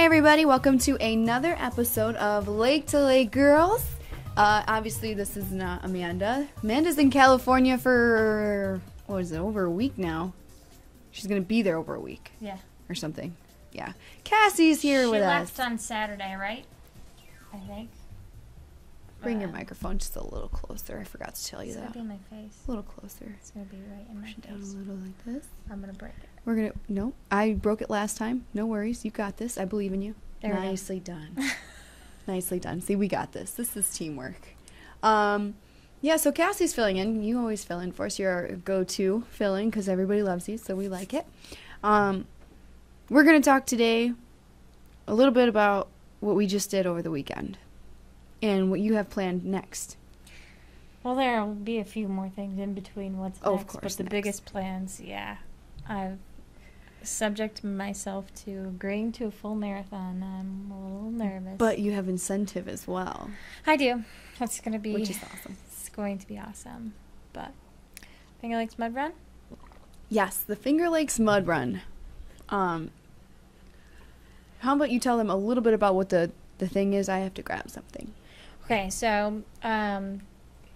Hi everybody, welcome to another episode of Lake to Lake Girls. Obviously this is not Amanda. Amanda's in California for, over a week now. She's going to be there over a week. Yeah. Or something. Yeah. Cassie's here with us. She left on Saturday, right? I think. Bring your microphone just a little closer. I forgot to tell you that. It's going to be in my face. A little closer. It's going to be right in my Push it down face. a little like this. I'm going to break it. We're going to, no, I broke it last time. No worries. You got this. I believe in you. There we go. Nicely done. Nicely done. See, we got this. This is teamwork. Yeah, so Cassie's filling in. You always fill in for us. You're our go-to fill-in because everybody loves you, so we like it. We're going to talk today a little bit about what we just did over the weekend and what you have planned next. Well, there will be a few more things in between what's next. Of course, but the biggest plans, yeah. I've subject myself to agreeing to a full marathon. I'm a little nervous. But you have incentive as well. I do. That's going to be... Which is awesome. It's going to be awesome. But Finger Lakes Mud Run? Yes, the Finger Lakes Mud Run. How about you tell them a little bit about what the thing is? I have to grab something. Okay, so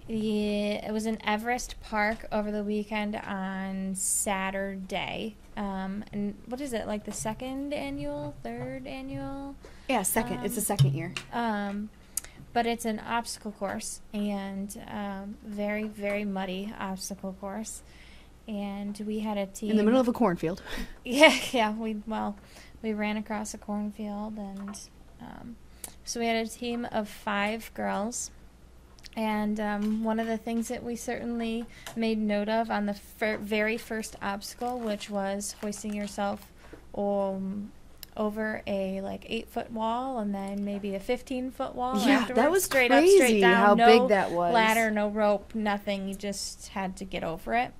it was in Everest Park over the weekend on Saturday. And what is it, like the third annual? Yeah, second. It's the second year. But it's an obstacle course, and very, very muddy obstacle course. And we had a team... In the middle of a cornfield. Yeah, we ran across a cornfield, and so we had a team of 5 girls. And one of the things that we certainly made note of on the very first obstacle, which was hoisting yourself over a 8-foot wall and then maybe a 15-foot wall. Yeah, afterwards. that was straight crazy up, straight down, how no big that was. Ladder, no rope, nothing. You just had to get over it.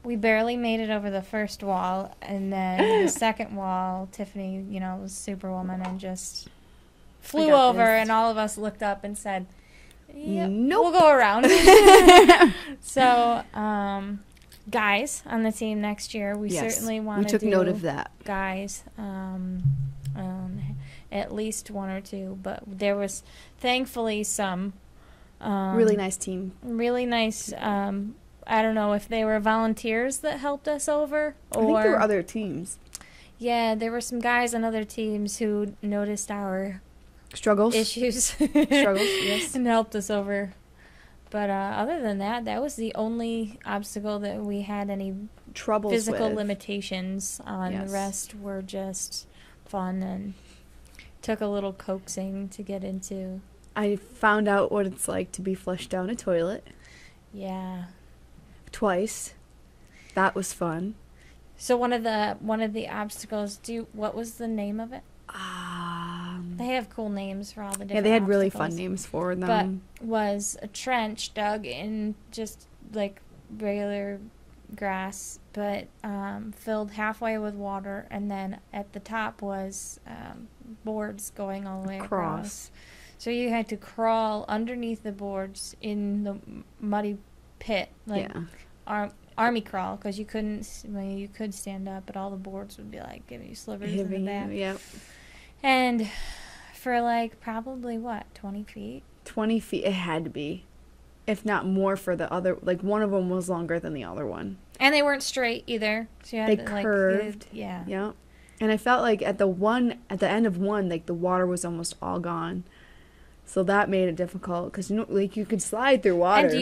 We barely made it over the first wall, and then the second wall, Tiffany, was Superwoman and just flew over, and all of us looked up and said, "Yep, nope. We'll go around." So, guys on the team next year, we certainly want to do... We took note of that. Guys, at least 1 or 2, but there was thankfully some... really nice team. Really nice... I don't know if they were volunteers that helped us over, or... I think there were other teams. Yeah, there were some guys on other teams who noticed our... Struggles. Issues. Struggles, yes. And helped us over. But other than that, that was the only obstacle that we had any troubles physical with. Limitations on. Yes. The rest were just fun and took a little coaxing to get into. I found out what it's like to be flushed down a toilet. Yeah. Twice. That was fun. So one of the obstacles, what was the name of it? They have cool names for all the different Yeah, they had really obstacles. fun names for them. But was a trench dug in just like regular grass, but filled halfway with water, and then at the top was boards going all the way across. So you had to crawl underneath the boards in the muddy pit, army crawl, because you couldn't. You could stand up, but all the boards would be giving you slivers in the back. Yep. And for probably 20 feet? 20 feet, it had to be. If not more for the other, one of them was longer than the other one. And they weren't straight either. So you had they curved. Yeah. Yeah. And I felt like at the end of one, the water was almost all gone. So that made it difficult because you could slide through water. And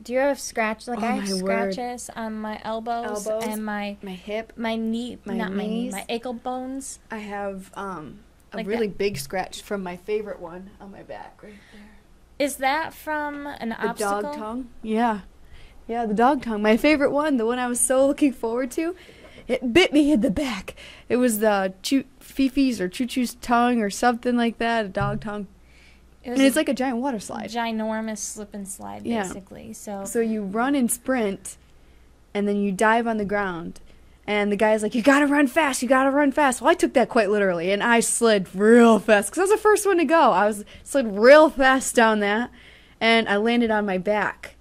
do you have scratches? I have scratches word. on my elbows and my hip, my knee, not my knee, my ankle bones. I have a really big scratch from my favorite one on my back right there. Is that from an obstacle? The dog tongue? Yeah. Yeah, the dog tongue. My favorite one, the one I was so looking forward to. It bit me in the back. It was the Fifi's or Choo Choo's tongue or something like that, a dog tongue. It's like a giant water slide. Ginormous slip and slide, basically. Yeah. So you run and sprint, and then you dive on the ground. And the guy's like, you gotta run fast, you gotta run fast. Well, I took that quite literally, and I slid real fast, because I was the first one to go. I slid real fast down that, and I landed on my back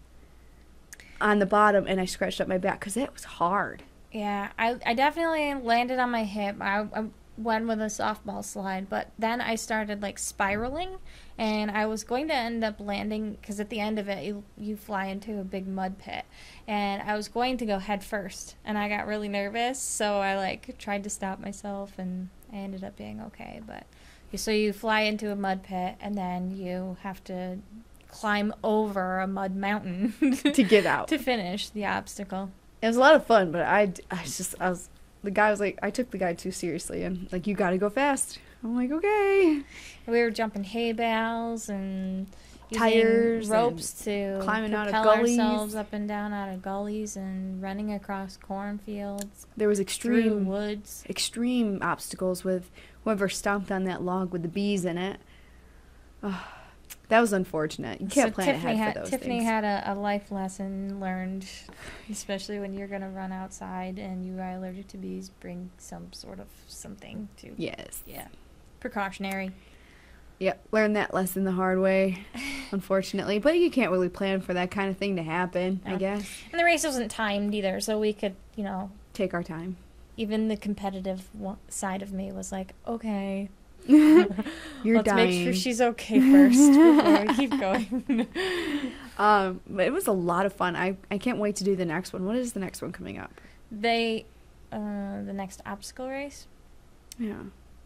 on the bottom, and I scratched up my back, because it was hard. Yeah, I definitely landed on my hip. I went with a softball slide, but then I started like spiraling, and I was going to end up landing, because at the end of it you fly into a big mud pit, and I was going to go head first, and I got really nervous, so I like tried to stop myself, and I ended up being okay. But so you fly into a mud pit, and then you have to climb over a mud mountain to get out, to finish the obstacle. It was a lot of fun, but the guy was like, I took the guy too seriously, and like, you gotta go fast. I'm like, okay. We were jumping hay bales and tires, ropes to climbing out of propel gullies, ourselves up and down out of gullies, and running across cornfields. There was through woods, extreme obstacles with whoever stomped on that log with the bees in it. Oh, that was unfortunate. You can't plan ahead for those Tiffany things. had a life lesson learned, especially when you're going to run outside and you are allergic to bees. Bring some sort of something to. Yes. Yeah. Precautionary. Yep. Learned that lesson the hard way, unfortunately. But you can't really plan for that kind of thing to happen, I guess. And the race wasn't timed either, so we could, take our time. Even the competitive side of me was like, okay. Let's dying. Make sure she's okay first before we keep going. But it was a lot of fun. I can't wait to do the next one. What is the next one coming up? The next obstacle race? Yeah.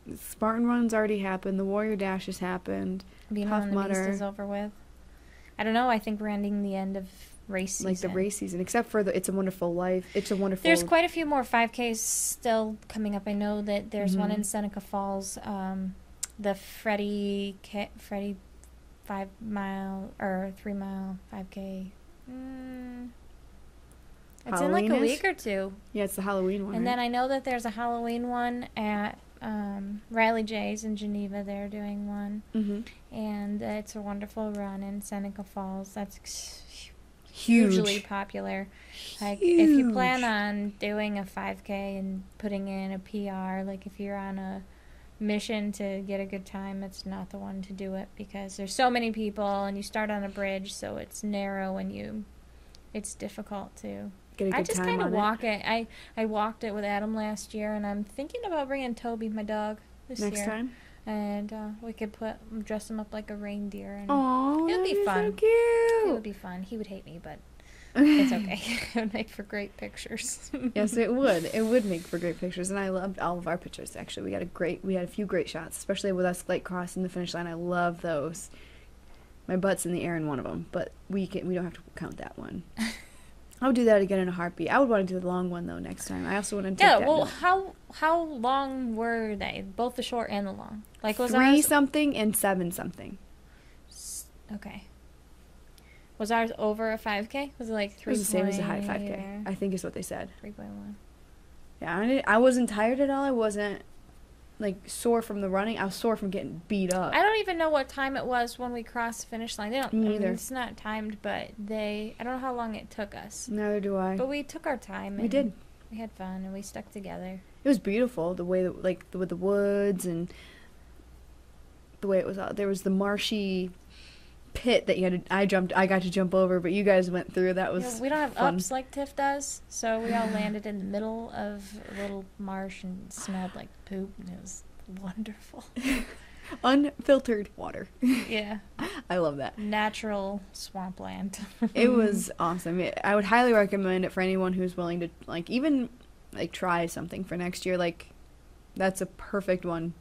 The Spartan Run's already happened. The Warrior Dash has happened. Being on the Beast is over with. I don't know. I think we're ending the end of race season. Like the race season, except for the It's a Wonderful Life. It's a Wonderful... There's quite a few more 5Ks still coming up. I know that there's one in Seneca Falls. The Freddie 5 mile or 3 mile 5K. It's in like a week or two. Yeah, it's the Halloween one. And then I know that there's a Halloween one at Riley J's in Geneva. They're doing one. And It's a Wonderful Run in Seneca Falls. That's hugely popular. Like, if you plan on doing a 5K and putting in a PR, like if you're on a mission to get a good time, it's not the one to do it, because there's so many people and you start on a bridge, so it's narrow and it's difficult to get a good time. I just kind of walk it. I walked it with Adam last year, and I'm thinking about bringing Toby, my dog, this year. Next time? And we could dress him up like a reindeer, and it would be fun. So cute. It would be fun. He would hate me, but it's okay. It would make for great pictures. Yes, it would. It would make for great pictures, and I loved all of our pictures. Actually, we had a few great shots, especially with us like crossing the finish line. I love those. My butt's in the air in one of them, but we don't have to count that one. I would do that again in a heartbeat. I would want to do the long one though next time. I also want to take that. Yeah, well, how long were they? Both the short and the long. Like was 3 something and 7 something. Okay. Was ours over a 5K? Was it like 3? It was the same as a high 5K. I think is what they said. 3.1. Yeah, I wasn't tired at all. I wasn't like sore from the running. I was sore from getting beat up. I don't even know what time it was when we crossed the finish line. They don't. Me either. It's not timed, but I don't know how long it took us. Neither do I. But we took our time. We did. We had fun and we stuck together. It was beautiful the way that, like with the woods and the way it was. There was the marshy pit that I got to jump over, but you guys went through. That was we don't have fun. ups like Tiff does, so we all landed in the middle of a little marsh and smelled like poop, and it was wonderful. Unfiltered water. Yeah. I love that. Natural swampland. It was awesome. I would highly recommend it for anyone who's willing to even try something for next year. That's a perfect one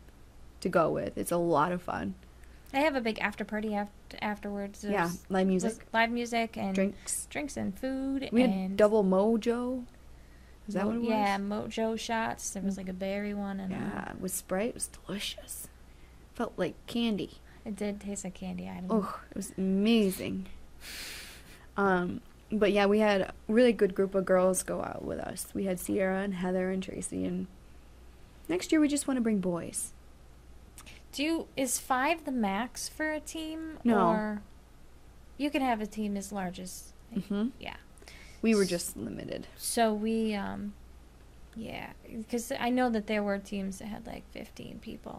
to go with. It's a lot of fun. They have a big after party afterwards. There's live music and drinks and food. We had double mojo. Is that what it was? Yeah, mojo shots. There was like a berry one and with Sprite. It was delicious. Felt like candy. It did taste like candy. Oh, it was amazing. But yeah, we had a really good group of girls go out with us. We had Sierra and Heather and Tracy, and next year we just want to bring boys. Is 5 the max for a team? No. Or you can have a team as large as... Yeah. We were just limited. So we, yeah, because I know that there were teams that had 15 people.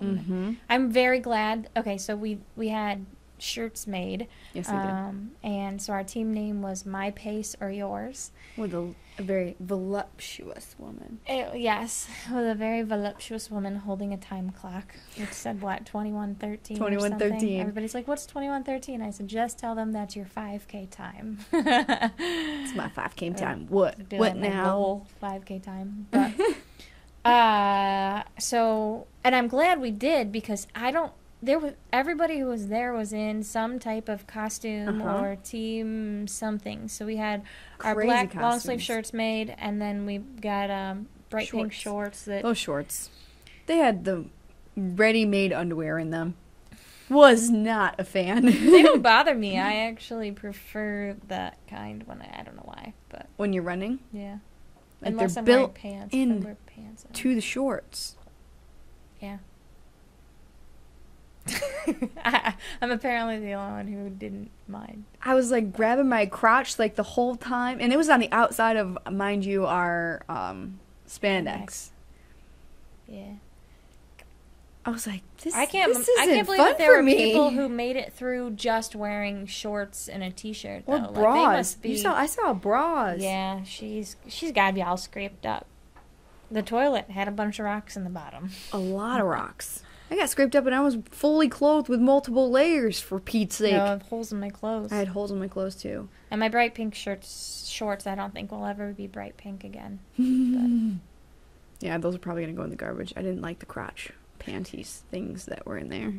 I'm very glad. Okay, so we had shirts made. Yes, we did. And so our team name was My Pace or Yours. With a very voluptuous woman. Yes, with a very voluptuous woman holding a time clock, which said what, 21:13 or something. Everybody's like, what's 21:13? I said, just tell them that's your 5K time. It's my 5K time. What now? Goal 5K time. But so, and I'm glad we did, because everybody who was there was in some type of costume or team something. So we had our black long sleeve shirts made, and then we got bright pink shorts. Those shorts, they had the ready-made underwear in them. Was not a fan. They don't bother me. I actually prefer that kind when I don't know why, but when you're running, yeah. Like unless they're I'm built wearing pants. in wear pants to the shorts. Yeah. I'm apparently the only one who didn't mind. I was like grabbing my crotch like the whole time, and it was on the outside of, mind you, our spandex. Yeah. I was like, this I can't isn't believe fun that there for were me. people who made it through just wearing shorts and a t-shirt. Or though. bras. Like, they must be, I saw bras. Yeah, she's got to be all scraped up. The toilet had a bunch of rocks in the bottom. A lot of rocks. I got scraped up, and I was fully clothed with multiple layers, for Pete's sake. No, I have holes in my clothes. I had holes in my clothes, too. And my bright pink shorts, I don't think will ever be bright pink again. Yeah, those are probably going to go in the garbage. I didn't like the crotch panties things that were in there.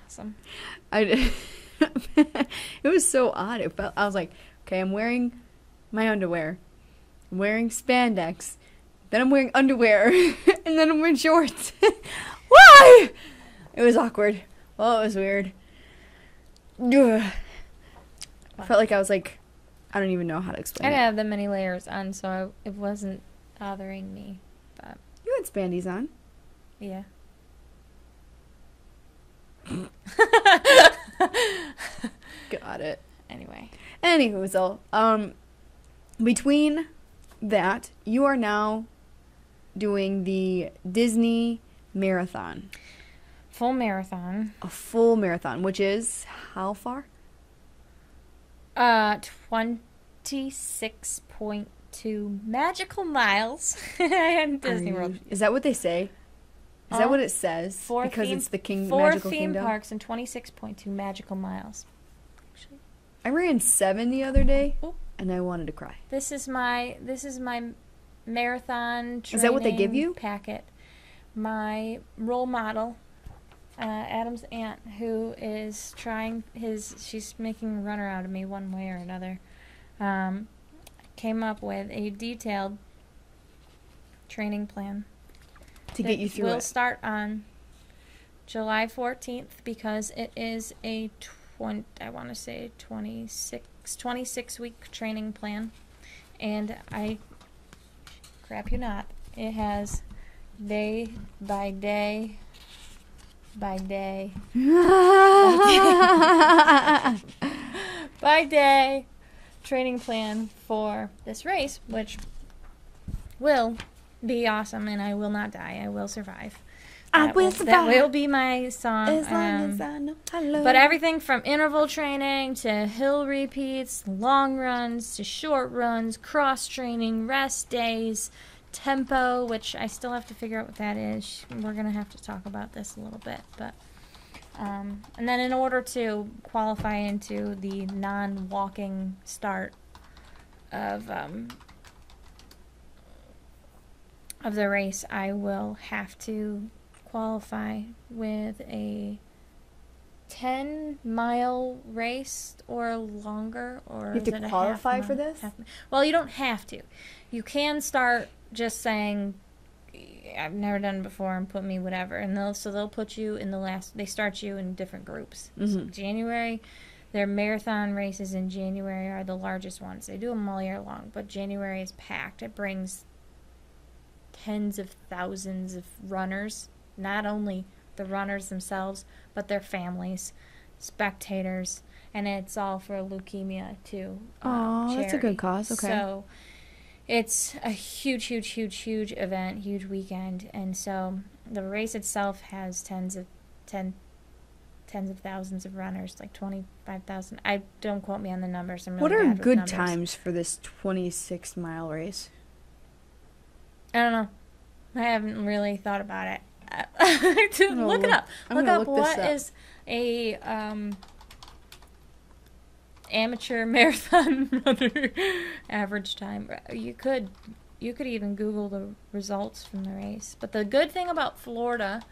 Awesome. It was so odd. I was like, okay, I'm wearing my underwear. I'm wearing spandex. Then I'm wearing underwear. And then I'm wearing shorts. Why? It was awkward. Well, it was weird. Ugh. I felt like I was like, I don't even know how to explain I it. didn't have that many layers on, so it wasn't bothering me. But You had spandies on. yeah. Got it. Anyway. Anywho, so, between that, you are now doing the Disney marathon. Full marathon. A full marathon, which is how far? 26.2 magical miles. And Disney World. Is that what they say? Is that what it says? Because it's the Magical Kingdom? 4 theme parks and 26.2 magical miles. I ran 7 the other day, Ooh. and I wanted to cry. This is my marathon training Is that what they give you? Packet. My role model, Adam's aunt, who is she's making a runner out of me one way or another, came up with a detailed training plan To get you through it. We'll start on July 14th because it is a 26-week training plan. And crap you not, it has day by day by day by day training plan for this race, which will be awesome, and I will not die. I will survive. I will survive. That will be my song. As long as I know I love. But everything from interval training to hill repeats, long runs to short runs, cross training, rest days, tempo, which I still have to figure out what that is. We're going to have to talk about this a little bit. But and then in order to qualify into the non-walking start of the race, I will have to qualify with a 10-mile race or longer. Or You have to qualify for this? Well, you don't have to. You can start just saying, I've never done it before, and put me whatever. And they'll put you in they start you in different groups. Mm-hmm. So January, their marathon races in January are the largest ones. They do them all year long, but January is packed. It brings tens of thousands of runners, not only the runners themselves, but their families, spectators, and it's all for leukemia too. Oh, that's a good cause. Okay. So it's a huge event, huge weekend, and so the race itself has tens of thousands of runners, like 25,000. I don't quote me on the numbers. I'm really What are bad with good numbers. times for this 26-mile race? I don't know. I haven't really thought about it. Look it up. Look up what is a amateur marathon runner average time. You could even Google the results from the race. But the good thing about Florida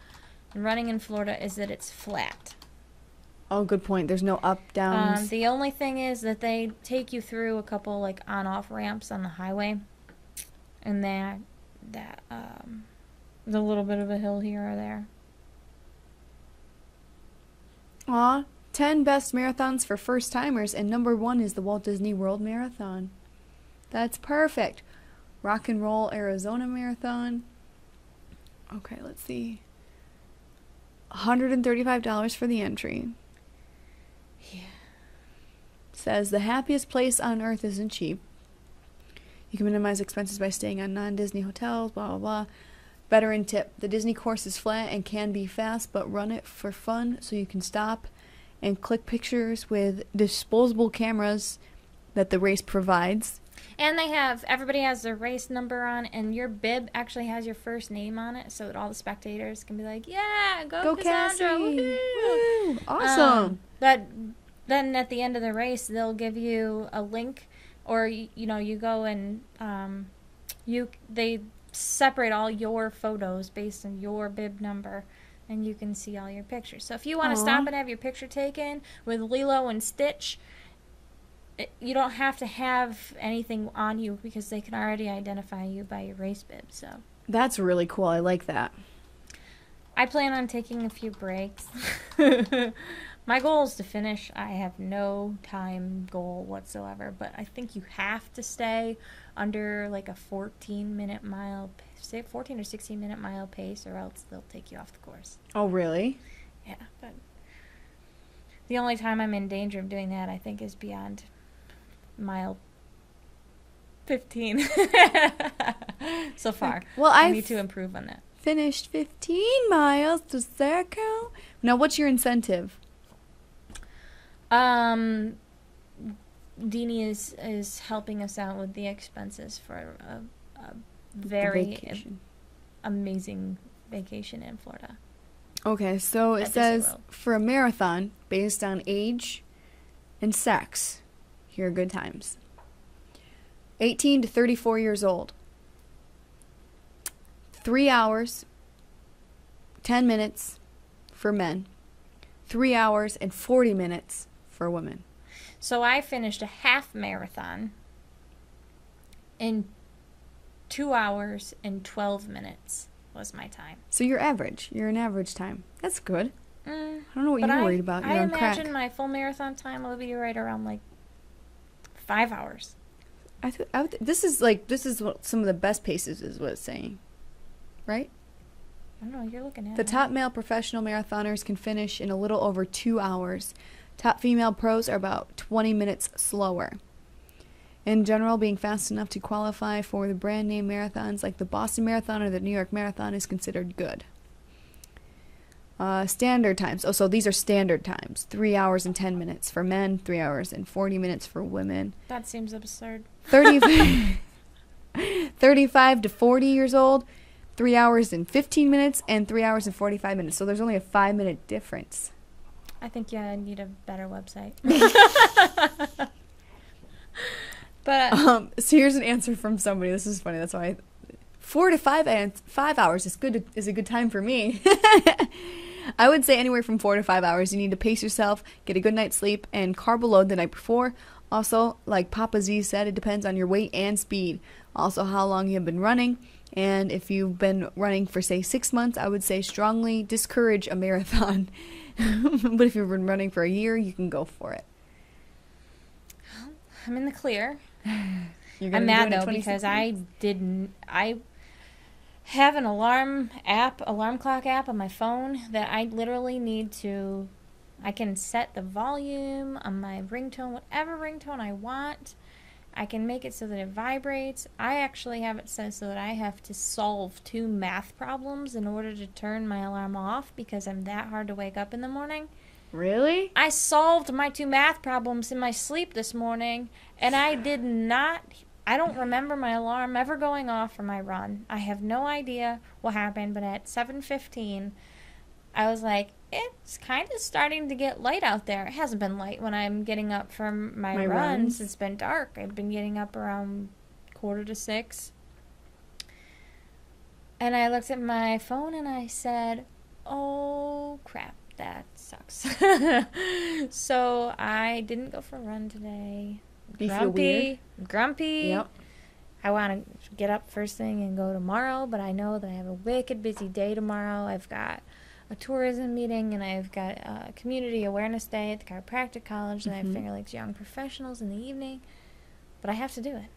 and running in Florida is that it's flat. Oh, good point. There's no up, downs. The only thing is that they take you through a couple like on-off ramps on the highway, and that there's a little bit of a hill here or there. Aw, 10 best marathons for first-timers, and number 1 is the Walt Disney World Marathon. That's perfect. Rock and Roll Arizona Marathon. Okay, let's see. $135 for the entry. Yeah. Says the happiest place on earth isn't cheap. You can minimize expenses by staying on non-Disney hotels, blah, blah, blah. Veteran tip. The Disney course is flat and can be fast, but run it for fun so you can stop and click pictures with disposable cameras that the race provides. And everybody has their race number on, and your bib actually has your first name on it, so that all the spectators can be like, yeah, go Cassandra, Cassy! Woo! Awesome! But then at the end of the race, they'll give you a link, or, you go and they separate all your photos based on your bib number, and you can see all your pictures. So if you want to stop and have your picture taken with Lilo and Stitch, you don't have to have anything on you because they can already identify you by your race bib. So that's really cool. I like that. I plan on taking a few breaks. My goal is to finish. I have no time goal whatsoever, but I think you have to stay under like a 14 or 16-minute mile pace, or else they'll take you off the course. Oh, really? Yeah, but the only time I'm in danger of doing that, I think, is beyond mile 15 so far. Well, I need to improve on that. Finished 15 miles. Does that count? Now, what's your incentive? Deanie is helping us out with the expenses for a very amazing vacation in Florida. Okay, so it says for a marathon based on age and sex, here are good times. 18 to 34 years old. 3 hours, 10 minutes for men. 3 hours and 40 minutes for women. So I finished a half marathon in 2 hours and 12 minutes was my time. So you're average. You're an average time. That's good. I don't know what you're worried about. You're I on crack. imagine my full marathon time will be right around like 5 hours. This is what some of the best paces is what it's saying. Right? I don't know. You're looking at The it. top male professional marathoners can finish in a little over 2 hours. Top female pros are about 20 minutes slower. In general, being fast enough to qualify for the brand name marathons like the Boston Marathon or the New York Marathon is considered good. Standard times. Oh, so these are standard times. 3 hours and 10 minutes for men, 3 hours and 40 minutes for women. That seems absurd. 35 to 40 years old, 3 hours and 15 minutes, and 3 hours and 45 minutes. So there's only a 5-minute difference. I think I need a better website. But so here's an answer from somebody. This is funny. That's why 4 to 5 hours is a good time for me. I would say anywhere from 4 to 5 hours. You need to pace yourself, get a good night's sleep, and carb load the night before. Also, like Papa Z said, it depends on your weight and speed. Also, how long you have been running. And if you've been running for, say, 6 months, I would say strongly discourage a marathon. But if you've been running for a year, you can go for it. I'm in the clear. I'm mad though because I have an alarm clock app on my phone that I literally need to. I can set the volume on my ringtone, whatever ringtone I want. I can make it so that it vibrates. I actually have it set so that I have to solve 2 math problems in order to turn my alarm off because I'm that hard to wake up in the morning. Really? I solved my 2 math problems in my sleep this morning, and I don't remember my alarm ever going off for my run. I have no idea what happened, but at 7:15, I was like, it's kind of starting to get light out there. It hasn't been light when I'm getting up from my runs. It's been dark. I've been getting up around 5:45. And I looked at my phone and I said, oh, crap, that sucks. So I didn't go for a run today. You feel weird? Grumpy. Yep. I want to get up first thing and go tomorrow, but I know that I have a wicked busy day tomorrow. I've got a tourism meeting, and I've got a community awareness day at the chiropractic college, and I have Finger Lakes Young Professionals in the evening. But I have to do it.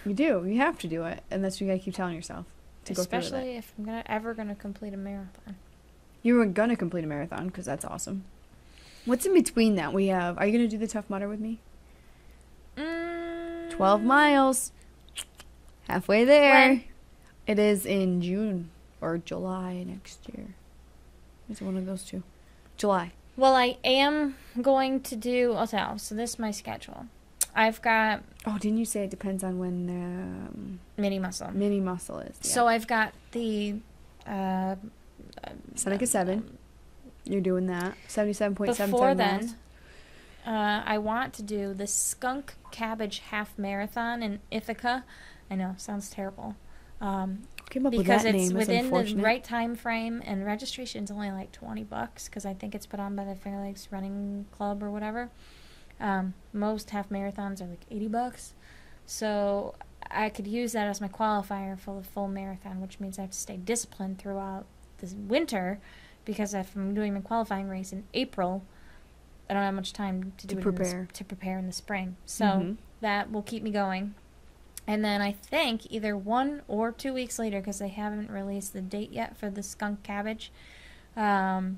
You do. You have to do it, and that's what you got to keep telling yourself. Especially if I'm ever going to complete a marathon. You were going to complete a marathon, because that's awesome. What's in between that? Are you going to do the Tough Mudder with me? 12 miles. Halfway there. When? It is in June or July next year. It's one of those two. July. Well, I am going to do... So this is my schedule. I've got... Oh, didn't you say it depends on when mini muscle. Mini muscle is. Yeah. So I've got the... Seneca 7. You're doing that. 77.77 Before miles. then, I want to do the Skunk Cabbage Half Marathon in Ithaca. I know, sounds terrible. Came up because with that it's name. within It's the right time frame, and registration's only like $20 because I think it's put on by the Finger Lakes Running Club or whatever. Most half marathons are like $80, so I could use that as my qualifier for the full marathon, which means I have to stay disciplined throughout this winter, because if I'm doing my qualifying race in April, I don't have much time to prepare in the spring. So that will keep me going. And then I think either 1 or 2 weeks later, because they haven't released the date yet for the Skunk Cabbage, I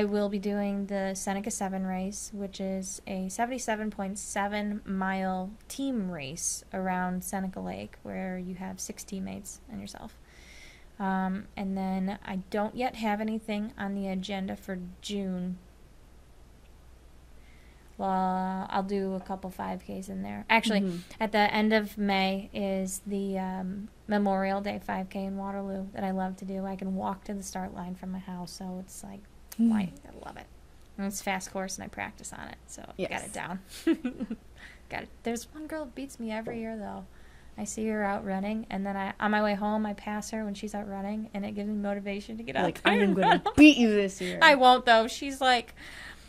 will be doing the Seneca 7 race, which is a 77.7 mile team race around Seneca Lake, where you have 6 teammates and yourself. And then I don't yet have anything on the agenda for June. Well, I'll do a couple 5Ks in there. Actually, at the end of May is the Memorial Day 5K in Waterloo that I love to do. I can walk to the start line from my house, so it's like, I love it. And it's fast course, and I practice on it, so I got it down. Got it. There's one girl that beats me every year, though. I see her out running, and then on my way home, I pass her when she's out running, and it gives me motivation to get out there. I am going to beat you this year. I won't, though. She's like...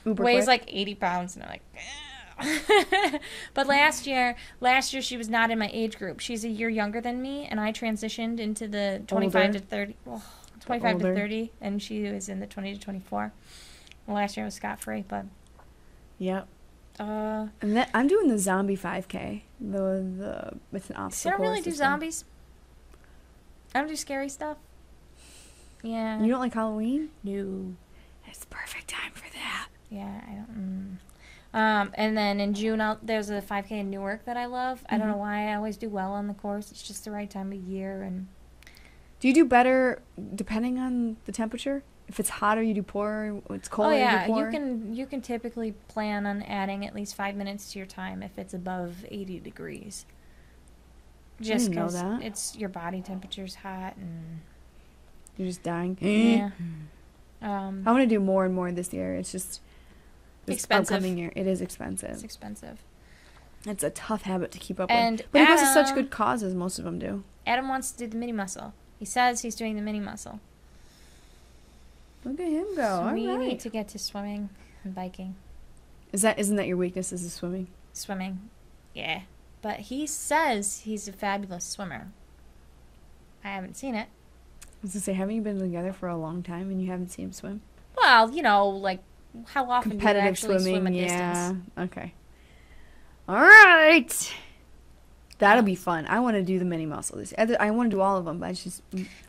weighs quick. like 80 pounds, and I'm like, but last year she was not in my age group. She's a year younger than me, and I transitioned into the 25 to 30, 25 to 30, and she was in the 20 to 24. Well, last year was scot-free, but yep. And then I'm doing the zombie 5K. With an obstacle. See, I don't really do zombies. I don't do scary stuff. Yeah. You don't like Halloween? No. It's the perfect time for that. Yeah, I don't. And then in June, there's a 5K in Newark that I love. I don't know why I always do well on the course. It's just the right time of year. And do you do better depending on the temperature? If it's hotter, you do poorer. If it's colder, you do poorer? You can typically plan on adding at least 5 minutes to your time if it's above 80 degrees. Just because it's your body temperature's hot and you're just dying. Yeah. I want to do more and more this year. It's just expensive. Upcoming year, it is expensive. It's expensive. It's a tough habit to keep up with. But he goes to such good causes. Most of them do. Adam wants to do the mini muscle. He says he's doing the mini muscle. Look at him go. So we need to get to swimming and biking. Isn't that your weakness? Is swimming? Swimming, yeah. But he says he's a fabulous swimmer. I haven't seen it. I was gonna say, haven't you been together for a long time and you haven't seen him swim? Well, like how often do you actually swim a distance? Okay. All right. That'll be fun. I want to do the mini muscle. I want to do all of them, but it's just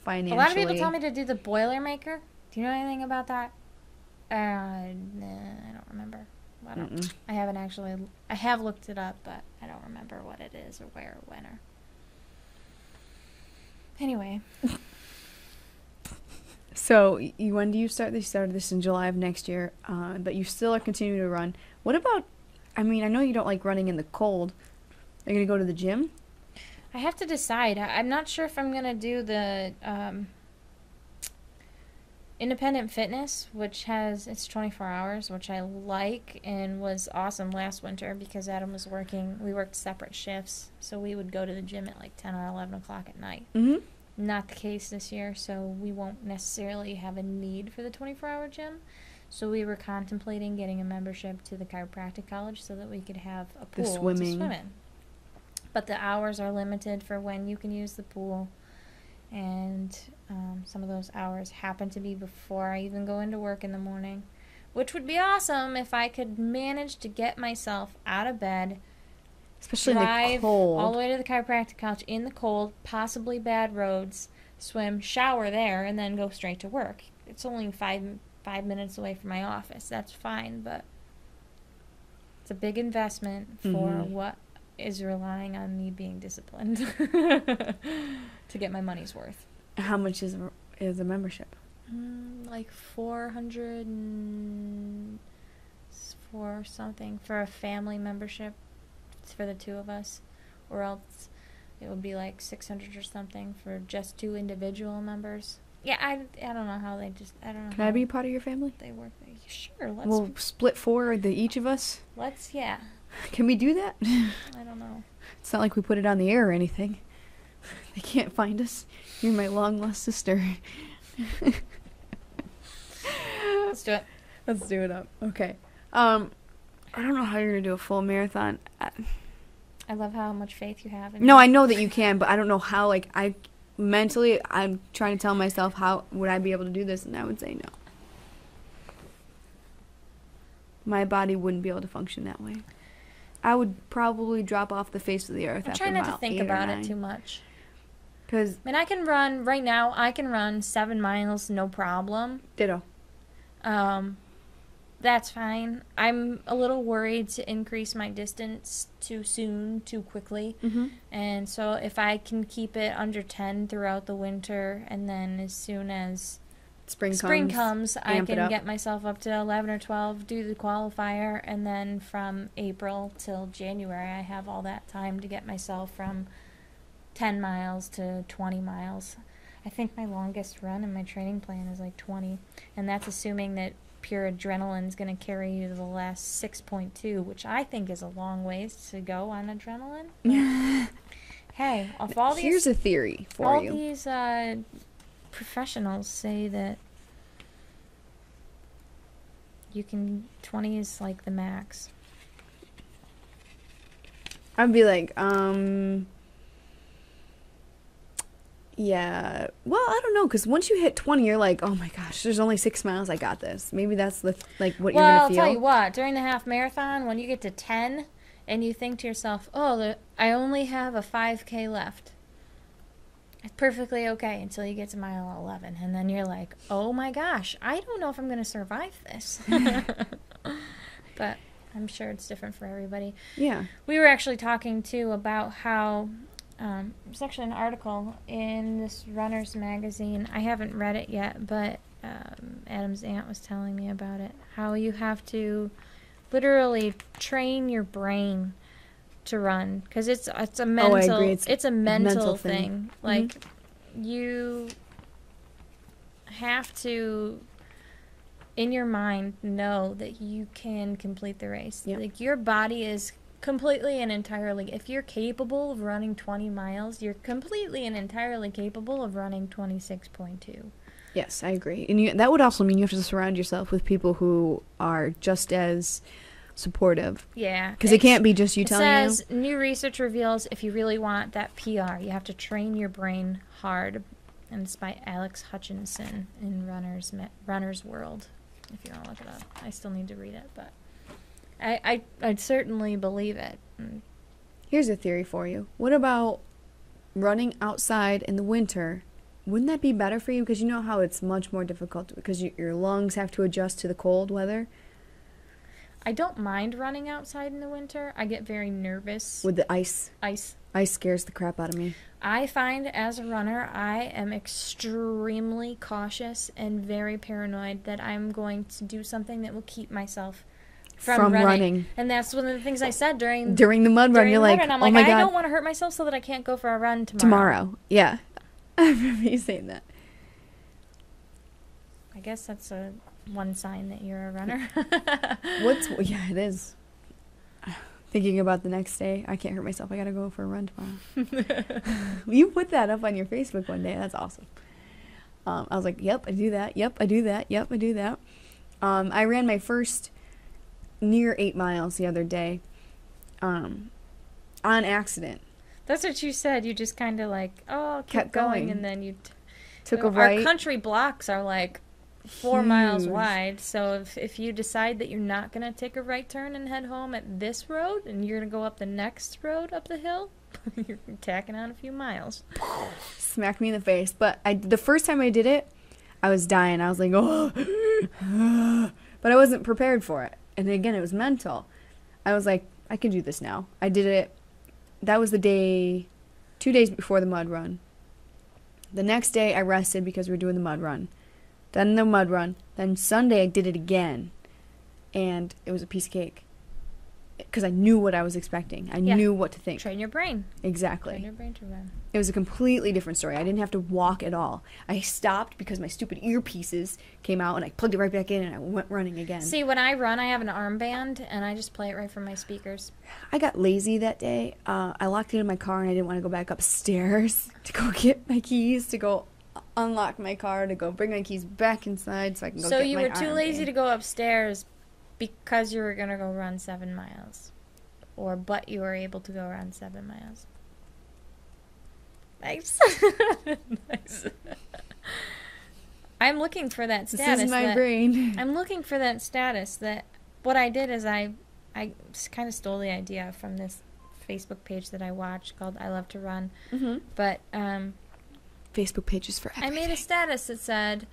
financially. A lot of people tell me to do the Boilermaker. Do you know anything about that? I don't remember. I haven't actually. I have looked it up, but I don't remember what it is or where or when or. Anyway. So, when do you start this? You started this in July of next year, but you still are continuing to run. What about, I mean, I know you don't like running in the cold. Are you going to go to the gym? I have to decide. I'm not sure if I'm going to do the independent fitness, which it's 24 hours, which I like and was awesome last winter because Adam was we worked separate shifts, so we would go to the gym at like 10 or 11 o'clock at night. Mm-hmm. Not the case this year, so we won't necessarily have a need for the 24-hour gym. So we were contemplating getting a membership to the chiropractic college so that we could have a pool to swim in. But the hours are limited for when you can use the pool, and some of those hours happen to be before I even go into work in the morning, which would be awesome if I could manage to get myself out of bed, especially drive in the cold, all the way to the chiropractic college in the cold, possibly bad roads, swim, shower there, and then go straight to work. It's only five minutes away from my office. That's fine, but it's a big investment for what is relying on me being disciplined to get my money's worth. How much is a membership? Like 400 for something for a family membership. It's for the two of us, or else it would be like 600 or something for just 2 individual members. Yeah, I don't know how they just, I don't know. Can I be part of your family? They work. Sure, we'll split 4, each of us. Yeah. Can we do that? I don't know. It's not like we put it on the air or anything. They can't find us. You're my long-lost sister. Let's do it. Let's do it up. Okay. I don't know how you're going to do a full marathon. I love how much faith you have in No, me. I know that you can, but I don't know how, mentally, I'm trying to tell myself, how would I be able to do this? And I would say no. My body wouldn't be able to function that way. I would probably drop off the face of the earth after I'm trying not to think about it too much. I mean, I can run, right now, 7 miles, no problem. Ditto. That's fine. I'm a little worried to increase my distance too soon, too quickly. Mm-hmm. And so if I can keep it under 10 throughout the winter, and then as soon as spring comes, I can get myself up to 11 or 12, do the qualifier, and then from April till January, I have all that time to get myself from 10 miles to 20 miles. I think my longest run in my training plan is like 20, and that's assuming that pure adrenaline is going to carry you to the last 6.2, which I think is a long ways to go on adrenaline. Hey, here's a theory for you. All these professionals say that 20 is like the max. I'd be like, yeah. Well, I don't know, because once you hit 20, you're like, oh my gosh, there's only 6 miles. I got this. Maybe that's what you're gonna feel. Well, I'll tell you what. During the half marathon, when you get to 10, and you think to yourself, oh, I only have a 5K left. It's perfectly okay until you get to mile 11, and then you're like, oh my gosh, I don't know if I'm going to survive this. But I'm sure it's different for everybody. Yeah. We were actually talking, too, about how there's actually an article in this runner's magazine. I haven't read it yet, but Adam's aunt was telling me about it, how you have to literally train your brain to run, because it's a mental, I agree. it's a mental thing. Like, mm-hmm. You have to, in your mind, know that you can complete the race. Yep. Like, your body is completely and entirely, if you're capable of running 20 miles, you're completely and entirely capable of running 26.2. Yes, I agree. And that would also mean you have to surround yourself with people who are just as supportive. Yeah. Because it can't be just you telling you. It says, new research reveals if you really want that PR, you have to train your brain hard. And it's by Alex Hutchinson in Runner's World, if you want to look it up. I still need to read it, but I'd certainly believe it. Here's a theory for you. What about running outside in the winter? Wouldn't that be better for you? Because you know how it's much more difficult because your lungs have to adjust to the cold weather. I don't mind running outside in the winter. I get very nervous. With the ice. Ice. Ice scares the crap out of me. I find as a runner, I am extremely cautious and very paranoid that I'm going to do something that will keep myself from running. And that's one of the things I said during the mud run. You're like, I'm oh my God. I don't want to hurt myself so that I can't go for a run Tomorrow. Yeah. I remember you saying that. I guess that's one sign that you're a runner. Yeah, it is. Thinking about the next day, I can't hurt myself. I gotta go for a run tomorrow. You put that up on your Facebook one day. That's awesome. I was like, yep, I do that. Yep, I do that. Yep, I do that. I ran my first near 8 miles the other day, on accident. That's what you said. You just kind of like, kept going, and then you took a right. Our country blocks are like 4 miles wide, so if you decide that you're not going to take a right turn and head home at this road, and you're going to go up the next road up the hill, you're tacking on a few miles. Smacked me in the face. But the first time I did it, I was dying. I was like, oh. But I wasn't prepared for it. And again, it was mental. I was like, I can do this now. I did it. That was 2 days before the mud run. The next day, I rested because we were doing the mud run. Then the mud run. Then Sunday, I did it again. And it was a piece of cake. Because I knew what I was expecting. I knew what to think. Train your brain. Exactly. Train your brain to run. It was a completely different story. I didn't have to walk at all. I stopped because my stupid earpieces came out, and I plugged it right back in, and I went running again. See, when I run, I have an armband, and I just play it right from my speakers. I got lazy that day. I locked it in my car, and I didn't want to go back upstairs to go get my keys, to go unlock my car, to go bring my keys back inside so I can go get my armband. So you were too lazy to go upstairs because you were going to go run 7 miles. But you were able to go around 7 miles. Nice. Nice. I'm looking for that status. This is my brain. I'm looking for that status that what I did is I kind of stole the idea from this Facebook page that I watched called I Love to Run. Mm-hmm. But Facebook pages for everything. I made a status that said,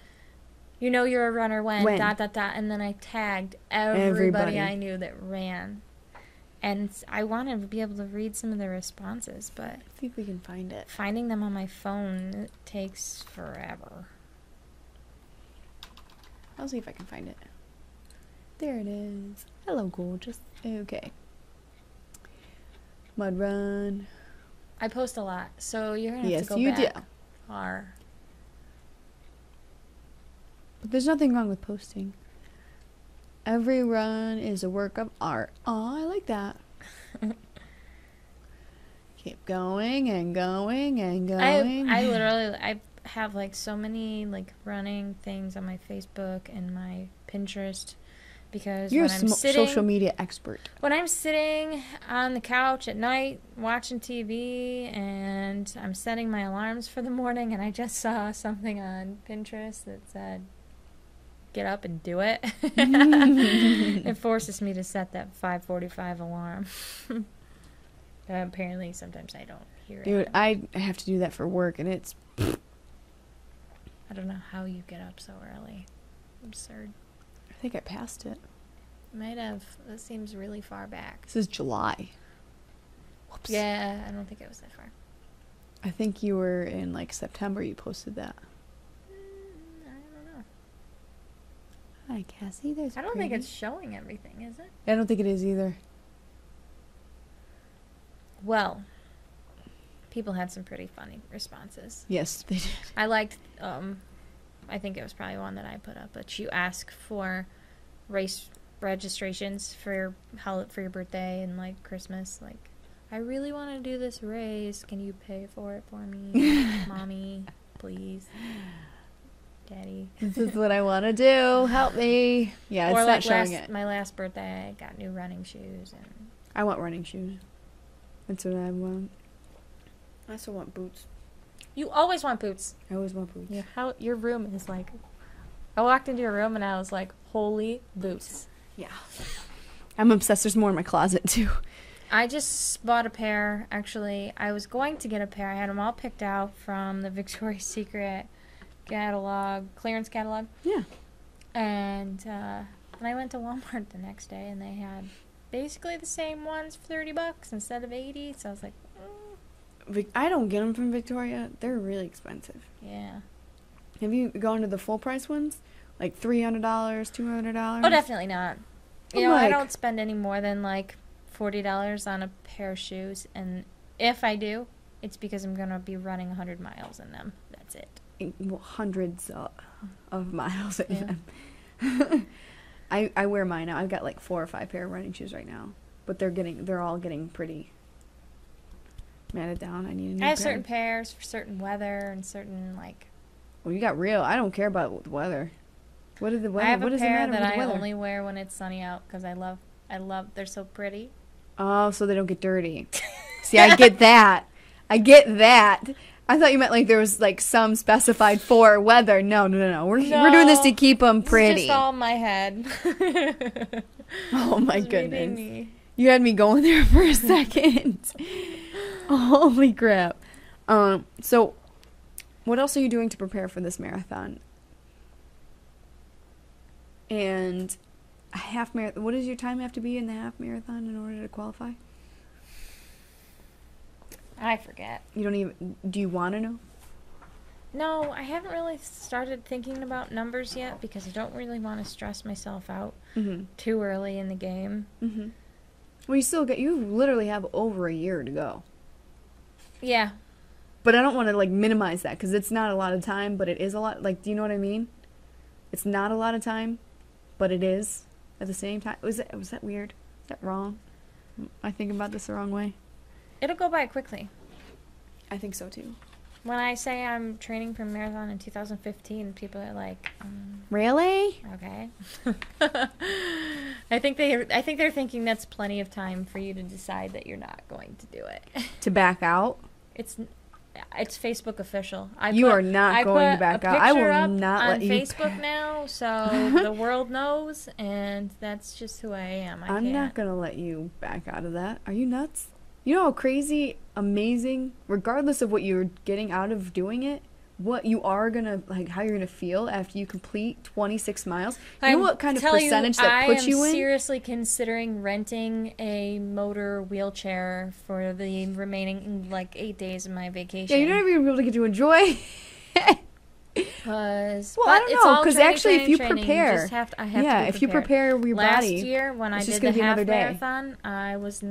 you know you're a runner when, ... and then I tagged everybody I knew that ran. And I want to be able to read some of the responses, but I think we can find it. Finding them on my phone takes forever. I'll see if I can find it. There it is. Hello, gorgeous. Okay. Mud run. I post a lot, so you're going to have to go back. Yes, you do. But there's nothing wrong with posting. Every run is a work of art. Aw, I like that. Keep going and going and going. I have like so many like running things on my Facebook and my Pinterest because you're when I'm sitting, social media expert. When I'm sitting on the couch at night watching TV and I'm setting my alarms for the morning and I just saw something on Pinterest that said, get up and do it. It forces me to set that 5:45 alarm. Apparently, sometimes I don't hear it. Dude, I have to do that for work, and it's... I don't know how you get up so early. Absurd. I think I passed it. Might have. That seems really far back. This is July. Whoops. Yeah, I don't think it was that far. I think you were in, like, September you posted that. Hi, Cassie. I don't think it's showing everything, is it? I don't think it is either. Well, people had some pretty funny responses. Yes, they did. I liked, I think it was probably one that I put up, but you ask for race registrations for your birthday and, like, Christmas. Like, I really want to do this race. Can you pay for it for me? Mommy, please. Daddy. This is what I want to do. Help me. Yeah, it's not showing it. My last birthday, I got new running shoes. And I want running shoes. That's what I want. I also want boots. You always want boots. I always want boots. Yeah, your room is like... I walked into your room and I was like, holy boots. Yeah. I'm obsessed. There's more in my closet, too. I just bought a pair. Actually, I was going to get a pair. I had them all picked out from the Victoria's Secret clearance catalog. Yeah. And And I went to Walmart the next day, and they had basically the same ones for $30 instead of 80. So I was like, I don't get them from Victoria. They're really expensive. yeah. Have you gone to the full price ones? Like $300, $200? Oh, definitely not. You I'm know, I like- don't spend any more than like $40 on a pair of shoes, and if I do, it's because I'm gonna be running 100 miles in them. That's it. Well, hundreds of miles in Yeah. them. I wear mine now. I've got like 4 or 5 pair of running shoes right now, but they're all getting pretty matted down. I need a new I have pair. certain pairs for certain weather and certain like. Well, you got real. I don't care about the weather. What is the weather? I have what a does it pair matter that with the I weather? only wear when it's sunny out because I love. They're so pretty. Oh, so they don't get dirty. See, I get that. I get that. I thought you meant like there was like some specified for weather. No. We're doing this to keep them pretty. It's just all in my head. Oh my It's reading goodness. me. You had me going there for a second. Holy crap. So what else are you doing to prepare for this marathon? And a half marathon, what does your time have to be in the half marathon in order to qualify? I forget. You don't even, do you want to know? No, I haven't really started thinking about numbers yet because I don't really want to stress myself out Mm-hmm. too early in the game. Mm-hmm. Well, you literally have over a year to go. Yeah. But I don't want to like minimize that because it's not a lot of time, but it is a lot. Like, do you know what I mean? It's not a lot of time, but it is at the same time. Was that weird? Is that wrong? Am I thinking about this the wrong way? It'll go by quickly. I think so too. When I say I'm training for marathon in 2015, people are like, Really? okay. I think they're thinking that's plenty of time for you to decide that you're not going to do it. To back out? It's Facebook official. You are not going to back out. I will not let you. On Facebook now, so the world knows, and that's just who I am. I'm not going to let you back out of that. Are you nuts? You know how crazy, amazing, regardless of what you're getting out of doing it, what you are going to, like, how you're going to feel after you complete 26 miles? You know what kind of percentage that puts you in? I am seriously considering renting a motor wheelchair for the remaining, like, 8 days of my vacation. Yeah, you're not even going to be able to get to enjoy. Because, well, I don't know, because actually if you prepare, I have to if you prepare your Last body. Last year, when I did the half marathon, I was...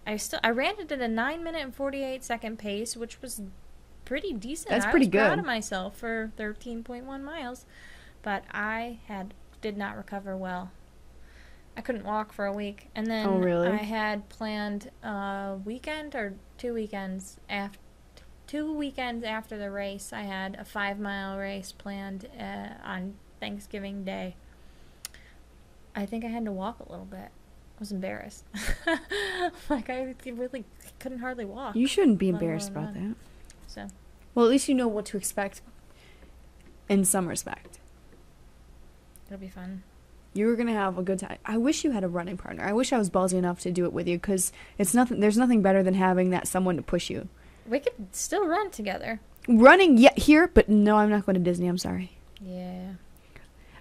I ran it at a 9-minute and 48-second pace, which was pretty decent. That's pretty good. I was proud of myself for 13.1 miles, but I did not recover well. I couldn't walk for a week, and then I had planned a weekend or 2 weekends after. 2 weekends after the race, I had a 5-mile race planned on Thanksgiving Day. I think I had to walk a little bit. I was embarrassed. Like, I really couldn't hardly walk. You shouldn't be embarrassed about that. So. Well, at least you know what to expect in some respect. It'll be fun. You're going to have a good time. I wish you had a running partner. I wish I was ballsy enough to do it with you because there's nothing better than having that someone to push you. We could still run together. Running, yeah, here, but no, I'm not going to Disney. I'm sorry. Yeah.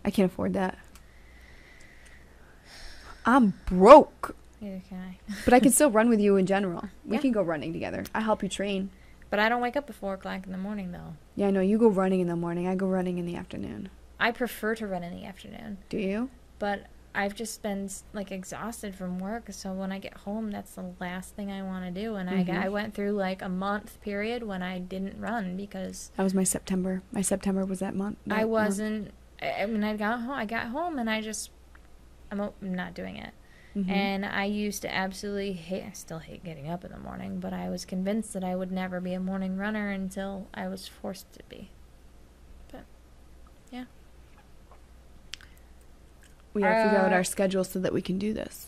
I can't afford that. I'm broke. Neither can I. But I can still run with you in general. We Yeah. can go running together. I help you train. But I don't wake up at 4 o'clock in the morning, though. Yeah, I know. You go running in the morning. I go running in the afternoon. I prefer to run in the afternoon. Do you? But I've just been, like, exhausted from work, so when I get home, that's the last thing I want to do. And I went through, like, a month period when I didn't run because... That was my September. My September was that month. I wasn't... I mean, I got home, and I'm not doing it. Mm-hmm. And I used to absolutely hate... I still hate getting up in the morning, but I was convinced that I would never be a morning runner until I was forced to be. But, yeah. We gotta figure out our schedule so that we can do this.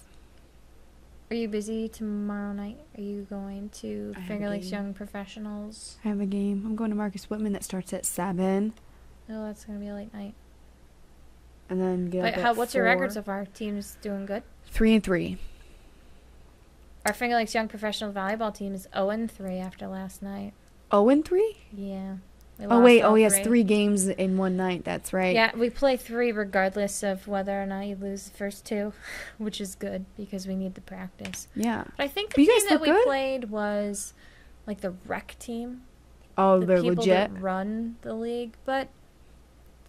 Are you busy tomorrow night? Are you going to Finger Lakes Young Professionals? I have a game. I'm going to Marcus Whitman that starts at 7. Oh, that's going to be a late night. And then get up at what's 4. your record so far? Team's doing good? 3-3. Our Finger Lakes Young Professional Volleyball team is 0-3 after last night. 0-3? Yeah. We Oh, lost wait. all Oh, he has 3 games in one night. That's right. Yeah, we play 3 regardless of whether or not you lose the first 2, which is good because we need the practice. Yeah. But I think the But you team guys that look we good. played was like the rec team. Oh, The they're people legit. that run the league. But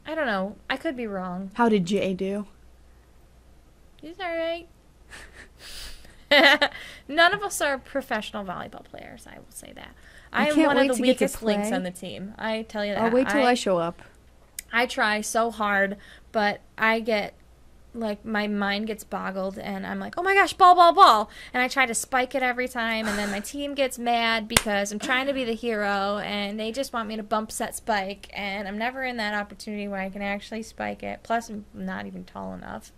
I don't know. I could be wrong. How did Jay do? He's all right. None of us are professional volleyball players, I will say that. I am can't one wait of the to get to weakest links play. on the team. I tell you that. I'll wait till I show up. I try so hard, but I get, like, my mind gets boggled, and I'm like, oh my gosh, ball, ball, ball. And I try to spike it every time, and then my team gets mad because I'm trying to be the hero, and they just want me to bump set spike, and I'm never in that opportunity where I can actually spike it. Plus, I'm not even tall enough.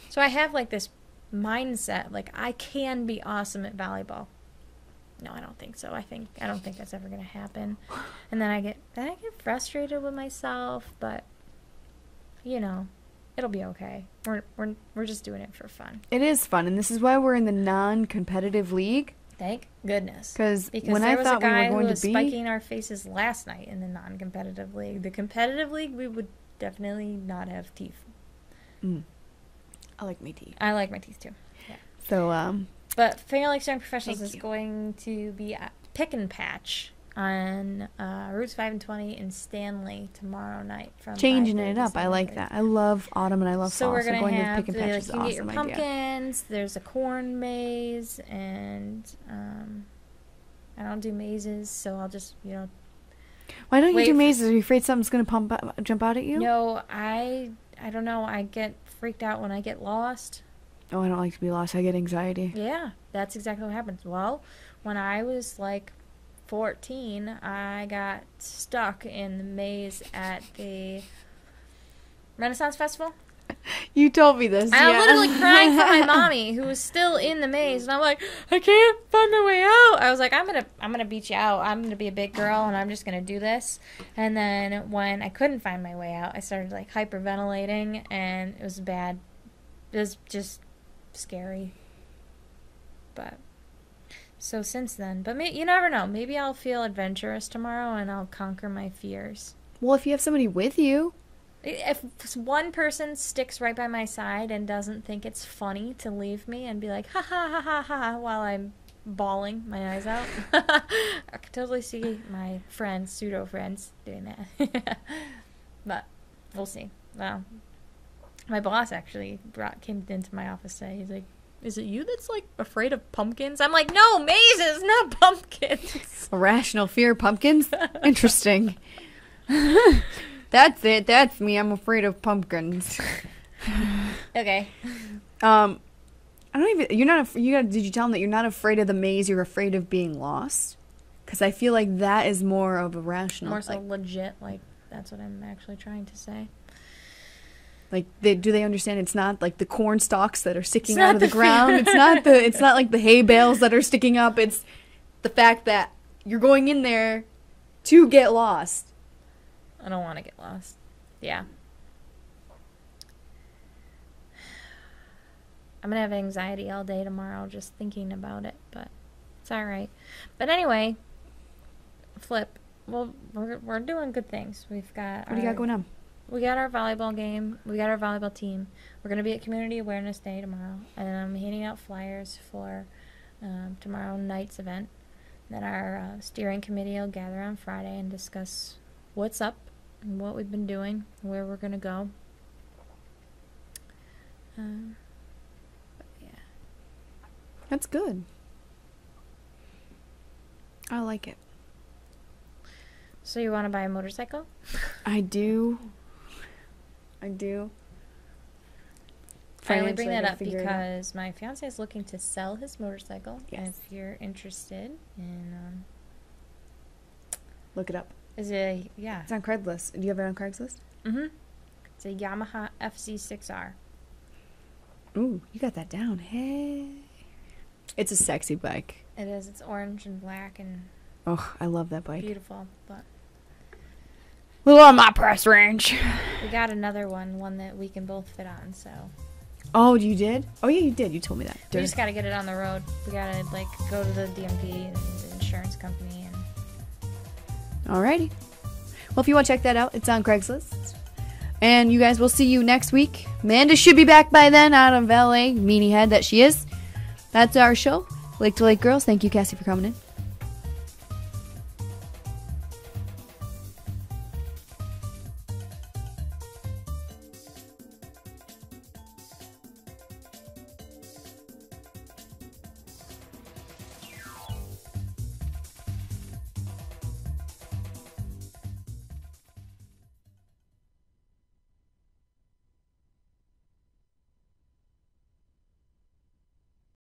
So I have, like, this mindset, like, I can be awesome at volleyball. No, I don't think so. I don't think that's ever going to happen. And then I get frustrated with myself, but you know, it'll be okay. We're just doing it for fun. It is fun, and this is why we're in the non-competitive league. Thank goodness. Because when there I was thought a guy we were going who was to be spiking our faces last night in the non-competitive league. The competitive league, we would definitely not have teeth. I like my teeth. I like my teeth too. Yeah. So But Finger Lakes Young Professionals Thank is you. going to be at Pick and Patch on Routes 5 and 20 in Stanley tomorrow night. From changing 5:30 it to up. I like 7:30. that. I love autumn and I love So fall. we're gonna going have to pick and patch like, is you an can get your awesome idea. pumpkins. There's a corn maze, and I don't do mazes, so I'll just Why don't you wait do for- mazes? Are you afraid something's going to jump out at you? No, I don't know. I get freaked out when I get lost. Oh, I don't like to be lost. I get anxiety. Yeah, that's exactly what happens. Well, when I was like 14, I got stuck in the maze at the Renaissance Festival. You told me this. I yeah. was literally crying for my mommy, who was still in the maze, and I'm like, I can't find my way out. I was like, I'm gonna beat you out. I'm gonna be a big girl, and I'm just gonna do this. And then when I couldn't find my way out, I started like hyperventilating, and it was bad. It was just scary. But so since then, but you never know. Maybe I'll feel adventurous tomorrow, and I'll conquer my fears. Well, if you have somebody with you. If one person sticks right by my side and doesn't think it's funny to leave me and be like, ha ha ha ha ha, while I'm bawling my eyes out, I could totally see my friends, pseudo-friends, doing that. But we'll see. Well, my boss actually came into my office today. He's like, is it you that's, like, afraid of pumpkins? I'm like, no, mazes, not pumpkins. Irrational fear, pumpkins? Interesting. That's it. That's me. I'm afraid of pumpkins. Okay. I don't even. You're not. Did you tell him that you're not afraid of the maze? You're afraid of being lost. Because I feel like that is more of a rational. More so legit, like, that's what I'm actually trying to say. Like, do they understand? It's not like the corn stalks that are sticking out of the ground. It's not like the hay bales that are sticking up. It's the fact that you're going in there to get lost. I don't want to get lost. Yeah. I'm going to have anxiety all day tomorrow just thinking about it, but it's all right. But anyway, Flip, well, we're doing good things. We've got What do you got going on? We got our volleyball game. We got our volleyball team. We're going to be at Community Awareness Day tomorrow, and I'm handing out flyers for tomorrow night's event. Then our steering committee will gather on Friday and discuss what's up and what we've been doing, where we're going to go. But yeah. That's good. I like it. So you want to buy a motorcycle? I do. I only bring that up because my fiance is looking to sell his motorcycle. Yes. And if you're interested in... Look it up. It's on Craigslist. Do you have it on Craigslist? Mm-hmm. It's a Yamaha FZ6R. Ooh, you got that down. Hey. It's a sexy bike. It is. It's orange and black and Oh, I love that bike. beautiful. But Little on my price range. we got another one that we can both fit on. So Oh, you did? Oh, yeah, you did. You told me that. we just got to get it on the road. We got to go to the DMV and the insurance company. And Alrighty. Well, if you want to check that out, it's on Craigslist. And you guys will see you next week. Amanda should be back by then out of LA, meanie head that she is. That's our show. Lake to Lake Girls. Thank you, Cassy, for coming in.